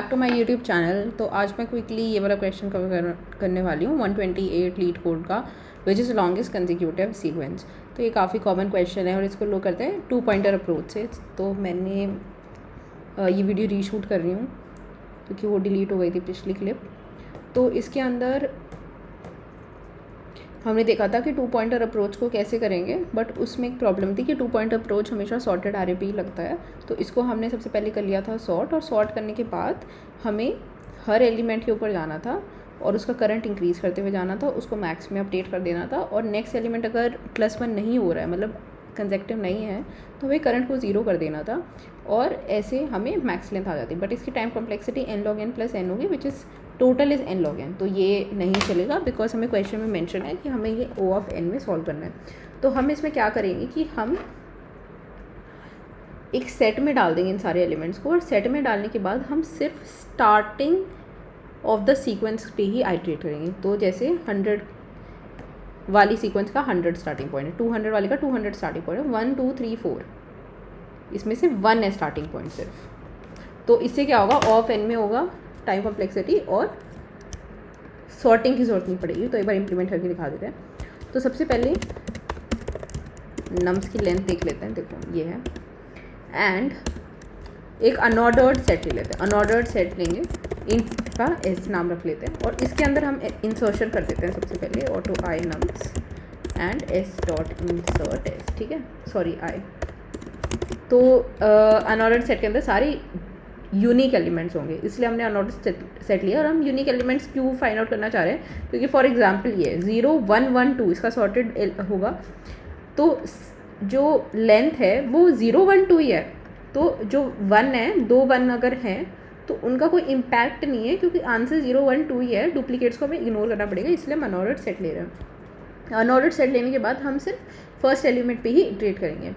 Back to my YouTube channel. तो आज मैं क्विकली ये वाला क्वेश्चन कवर करने वाली हूँ 128 लीड कोड का, which is longest consecutive sequence. तो ये काफ़ी कॉमन क्वेश्चन है और इसको लोग करते हैं 2 पॉइंटर अप्रोच से। तो मैंने ये वीडियो रीशूट कर रही हूँ क्योंकि वो डिलीट हो गई थी पिछली क्लिप। तो इसके अंदर हमने देखा था कि 2 पॉइंटर अप्रोच को कैसे करेंगे, बट उसमें एक प्रॉब्लम थी कि 2 पॉइंटर अप्रोच हमेशा सॉर्टेड आरे पे ही लगता है। तो इसको हमने सबसे पहले कर लिया था सॉर्ट, और सॉर्ट करने के बाद हमें हर एलिमेंट के ऊपर जाना था और उसका करंट इंक्रीज़ करते हुए जाना था, उसको मैक्स में अपडेट कर देना था। और नेक्स्ट एलिमेंट अगर +1 नहीं हो रहा है, मतलब कंसेक्टिव नहीं है, तो हमें करंट को 0 कर देना था और ऐसे हमें मैक्स लेंथ आ जाती। बट इसकी time complexity n log n + n होगी, which is total is n log n। तो ये नहीं चलेगा बिकॉज हमें क्वेश्चन में मेंशन है कि हमें ये O of n में सॉल्व करना है। तो हम इसमें क्या करेंगे कि हम एक सेट में डाल देंगे इन सारे एलिमेंट्स को, और सेट में डालने के बाद हम सिर्फ स्टार्टिंग ऑफ द सीक्वेंस पे ही आइटरेट करेंगे। तो जैसे 100 वाली सीक्वेंस का 100 स्टार्टिंग पॉइंट है, 200 वाले का 200 स्टार्टिंग पॉइंट है, 1 2 3 4 इसमें से 1 है स्टार्टिंग पॉइंट सिर्फ। तो इससे क्या होगा, ऑफ n में होगा टाइम कॉम्प्लेक्सिटी और सॉर्टिंग की ज़रूरत नहीं पड़ेगी। तो एक बार इम्प्लीमेंट करके दिखा देते हैं। तो सबसे पहले नम्स की लेंथ देख लेते हैं। देखो ये है, एंड एक अनऑर्डर्ड सेट ले लेते हैं। अनऑर्डर्ड सेट लेंगे, इंट का एस नाम रख लेते हैं, और इसके अंदर हम इंसर्शन कर देते हैं सबसे पहले auto I nums and S dot insert S. ठीक है, सॉरी आई। तो अनऑर्डर्ड सेट के अंदर सारी यूनिक एलिमेंट्स होंगे, इसलिए हमने अनऑर्डर्ड सेट लिया। और हम यूनिक एलिमेंट्स क्यों फाइंड आउट करना चाह रहे हैं, क्योंकि फॉर एग्जांपल ये 0 1 1 2 इसका सॉर्टेड होगा, तो जो लेंथ है वो 0 1 2 ही है। तो जो 1 है, 2 1 अगर हैं तो उनका कोई इम्पैक्ट नहीं है, क्योंकि आंसर 0 1 2 ही है। डुप्लीकेट्स को हमें इग्नोर करना पड़ेगा, इसलिए हम अनऑर्डर्ड सेट ले रहे हैं। अनऑर्डर्ड सेट लेने के बाद हम सिर्फ फर्स्ट एलिमेंट पे ही इटरेट करेंगे।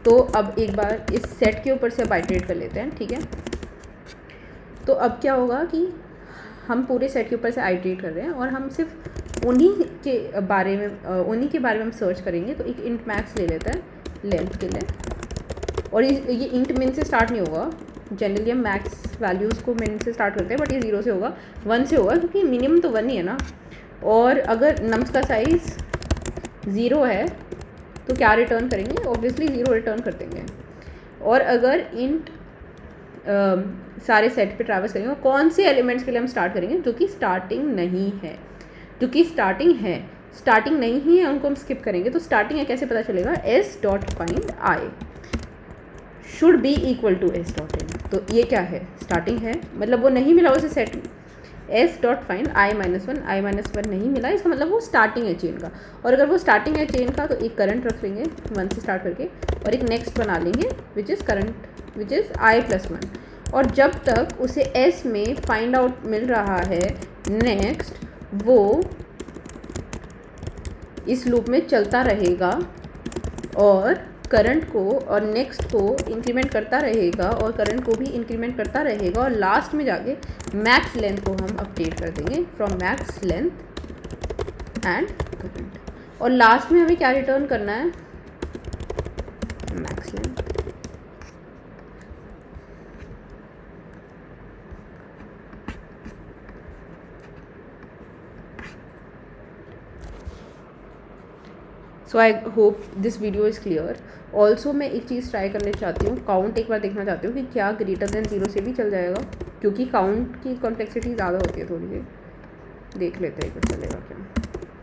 तो अब एक बार इस सेट के ऊपर से अब इटरेट कर लेते हैं। ठीक है, तो अब क्या होगा कि हम पूरे सेट के ऊपर से आइटरेट कर रहे हैं और हम सिर्फ उन्हीं के बारे में हम सर्च करेंगे। तो एक इंट मैक्स ले लेते हैं लेंथ के लिए, और ये इंट मिन से स्टार्ट नहीं होगा। जनरली हम मैक्स वैल्यूज़ को मिन से स्टार्ट करते हैं, बट ये 0 से होगा, 1 से होगा, क्योंकि मिनिमम तो 1 ही है ना। और अगर नम्स का साइज़ 0 है तो क्या रिटर्न करेंगे, ऑब्वियसली 0 रिटर्न कर देंगे। और अगर इंट सारे सेट पे ट्रैवर्स करेंगे, और कौन से एलिमेंट्स के लिए हम स्टार्ट करेंगे जो कि स्टार्टिंग नहीं है, जो कि स्टार्टिंग नहीं है उनको हम स्किप करेंगे। तो स्टार्टिंग है कैसे पता चलेगा, S dot find I should be equal to S dot N. तो ये क्या है, स्टार्टिंग है, मतलब वो नहीं मिला उसे सेट में। एस डॉट फाइंड आई -1 नहीं मिला, इसका मतलब वो स्टार्टिंग है चेन का। और अगर वो स्टार्टिंग है चेन का तो एक करंट रख लेंगे 1 से स्टार्ट करके, और एक नेक्स्ट बना लेंगे विच इज़ आई +1। और जब तक उसे एस में फाइंड आउट मिल रहा है नेक्स्ट, वो इस लूप में चलता रहेगा और करंट को और नेक्स्ट को इंक्रीमेंट करता रहेगा, और करंट को भी इंक्रीमेंट करता रहेगा, और लास्ट में जाके मैक्स लेंथ को हम अपडेट कर देंगे from max length and current. और लास्ट में हमें क्या रिटर्न करना है, max length. So I hope this video is clear. Also मैं एक चीज़ ट्राई करना चाहती हूँ, काउंट एक बार देखना चाहती हूँ कि क्या ग्रेटर देन 0 से भी चल जाएगा, क्योंकि काउंट की कॉम्प्लेक्सिटी ज़्यादा होती है थोड़ी सी। देख लेते हैं एक बार चलेगा क्या,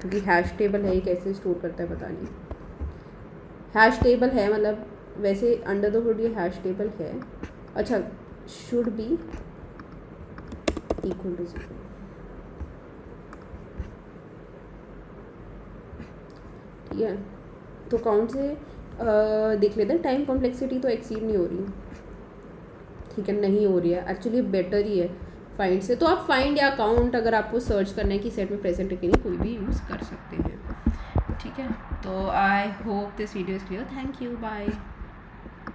क्योंकि हैश टेबल है, कैसे स्टोर करता है पता नहीं। हैश टेबल है, मतलब वैसे अंडर द हुड ये हैश टेबल है। अच्छा, शुड बी इक्वल टू 0। ठीक है, तो काउंट से देख लेते हैं। टाइम कॉम्प्लेक्सिटी तो एक्सीड नहीं हो रही, ठीक है, नहीं हो रही है, एक्चुअली बेटर ही है फाइंड से। तो आप फाइंड या काउंट अगर आपको सर्च करना है कि सेट में प्रेजेंट है कि नहीं, कोई भी यूज़ कर सकते हैं। ठीक है, तो I hope this video is clear. Thank you, bye.